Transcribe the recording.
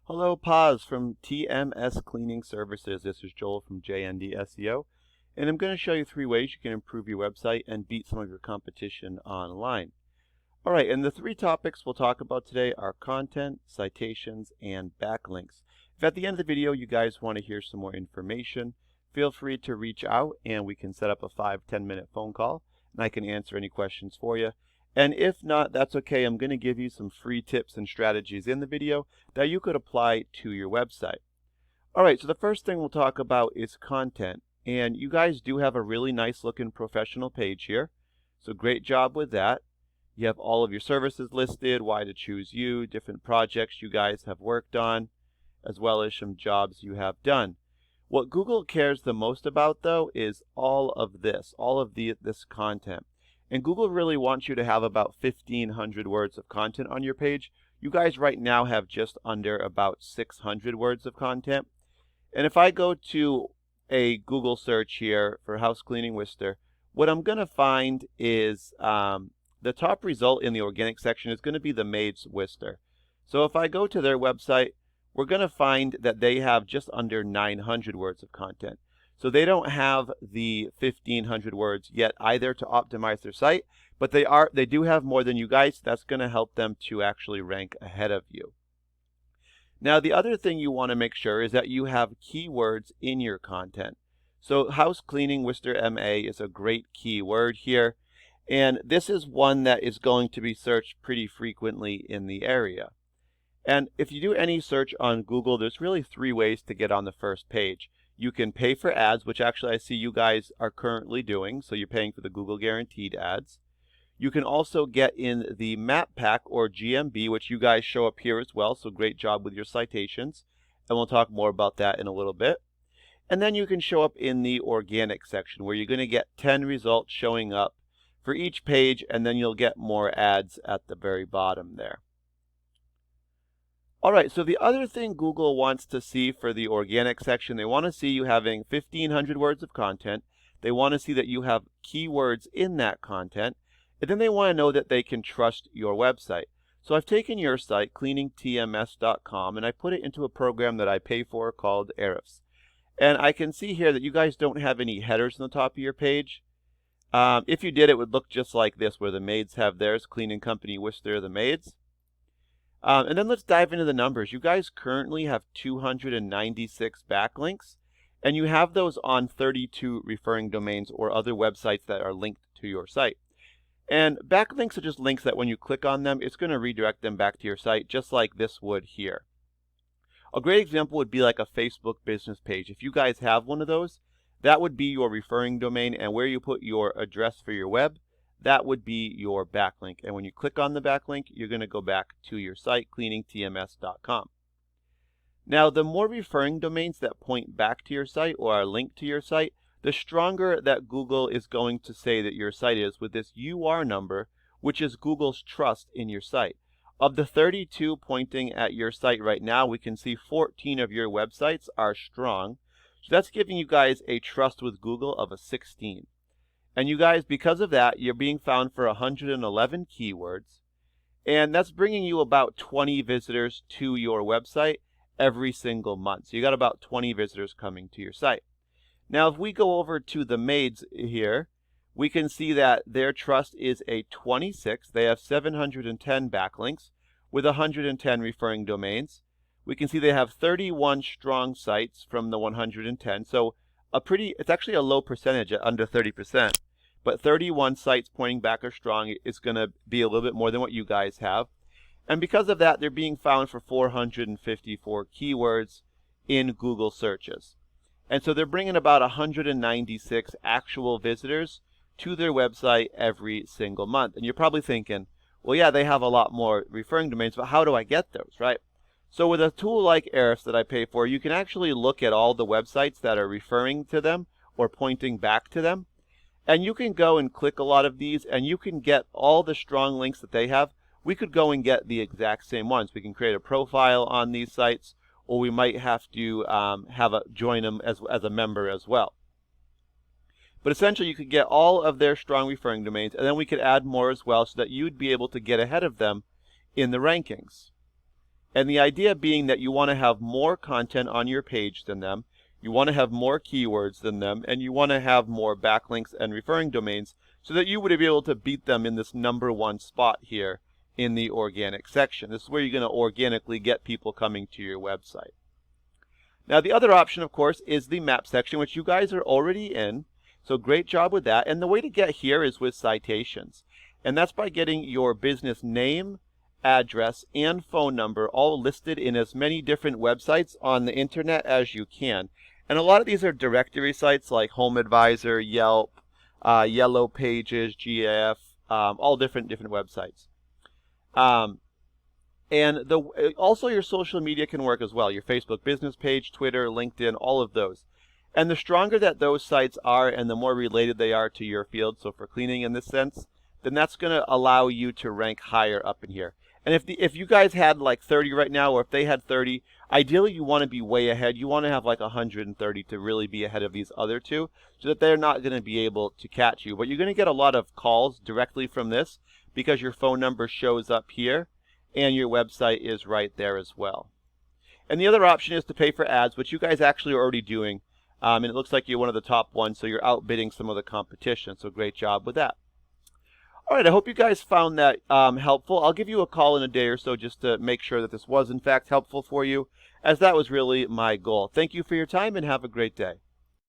Hello, Paz from TMS Cleaning Services. This is Joel from JND SEO, and I'm going to show you 3 ways you can improve your website and beat some of your competition online. All right, and the 3 topics we'll talk about today are content, citations, and backlinks. If at the end of the video you guys want to hear some more information, feel free to reach out and we can set up a 5-10 minute phone call and I can answer any questions for you. And if not, that's okay. I'm going to give you some free tips and strategies in the video that you could apply to your website. All right, so the first thing we'll talk about is content. And you guys do have a really nice looking professional page here. So great job with that. You have all of your services listed, why to choose you, different projects you guys have worked on, as well as some jobs you have done. What Google cares the most about, though, is all of this content. And Google really wants you to have about 1,500 words of content on your page. You guys right now have just under about 600 words of content. And if I go to a Google search here for house cleaning Worcester, what I'm going to find is the top result in the organic section is going to be the Maids Worcester. So if I go to their website, we're going to find that they have just under 900 words of content. So they don't have the 1,500 words yet either to optimize their site, but they do have more than you guys. That's going to help them to actually rank ahead of you. Now, the other thing you want to make sure is that you have keywords in your content. So house cleaning Worcester MA is a great keyword here, and this is one that is going to be searched pretty frequently in the area. And if you do any search on Google, there's really 3 ways to get on the first page. You can pay for ads, which actually I see you guys are currently doing, so you're paying for the Google Guaranteed ads. You can also get in the map pack or GMB, which you guys show up here as well, so great job with your citations, and we'll talk more about that in a little bit. And then you can show up in the organic section, where you're going to get 10 results showing up for each page, and then you'll get more ads at the very bottom there. All right, so the other thing Google wants to see for the organic section, they want to see you having 1,500 words of content. They want to see that you have keywords in that content. And then they want to know that they can trust your website. So I've taken your site, cleaningtms.com, and I put it into a program that I pay for called Ahrefs. And I can see here that you guys don't have any headers on the top of your page. If you did, it would look just like this, where the maids have theirs, Cleaning Company Worcester, the maids. And then let's dive into the numbers. You guys currently have 296 backlinks, and you have those on 32 referring domains or other websites that are linked to your site. And backlinks are just links that when you click on them, it's going to redirect them back to your site, just like this would here. A great example would be like a Facebook business page. If you guys have one of those, that would be your referring domain, and where you put your address for your web, that would be your backlink. And when you click on the backlink, you're going to go back to your site, cleaningtms.com. Now, the more referring domains that point back to your site or are linked to your site, the stronger that Google is going to say that your site is with this UR number, which is Google's trust in your site. Of the 32 pointing at your site right now, we can see 14 of your websites are strong. So that's giving you guys a trust with Google of a 16. And you guys, because of that, you're being found for 111 keywords. And that's bringing you about 20 visitors to your website every single month. So you got about 20 visitors coming to your site. Now, if we go over to the maids here, we can see that their trust is a 26. They have 710 backlinks with 110 referring domains. We can see they have 31 strong sites from the 110. So it's actually a low percentage at under 30%. But 31 sites pointing back are strong is going to be a little bit more than what you guys have. And because of that, they're being found for 454 keywords in Google searches. And so they're bringing about 196 actual visitors to their website every single month. And you're probably thinking, well, yeah, they have a lot more referring domains, but how do I get those, right? So with a tool like Ahrefs that I pay for, you can actually look at all the websites that are referring to them or pointing back to them. And you can go and click a lot of these, and you can get all the strong links that they have. We could go and get the exact same ones. We can create a profile on these sites, or we might have to join them as a member as well. But essentially, you could get all of their strong referring domains, and then we could add more as well so that you'd be able to get ahead of them in the rankings. And the idea being that you want to have more content on your page than them, you want to have more keywords than them, and you want to have more backlinks and referring domains so that you would be able to beat them in this #1 spot here in the organic section. This is where you're going to organically get people coming to your website. Now the other option, of course, is the map section, which you guys are already in. So great job with that. And the way to get here is with citations. And that's by getting your business name, address, and phone number all listed in as many different websites on the internet as you can. And a lot of these are directory sites like Home Advisor, Yelp, Yellow Pages, GIF, all different websites. And also your social media can work as well. Your Facebook business page, Twitter, LinkedIn, all of those. And the stronger that those sites are and the more related they are to your field, so for cleaning in this sense, then that's going to allow you to rank higher up in here. And if you guys had like 30 right now, or if they had 30, ideally you want to be way ahead. You want to have like 130 to really be ahead of these other two so that they're not going to be able to catch you. But you're going to get a lot of calls directly from this because your phone number shows up here and your website is right there as well. And the other option is to pay for ads, which you guys actually are already doing. And it looks like you're one of the top ones, so you're outbidding some of the competition. So great job with that. All right, I hope you guys found that helpful. I'll give you a call in a day or so just to make sure that this was in fact helpful for you, as that was really my goal. Thank you for your time and have a great day.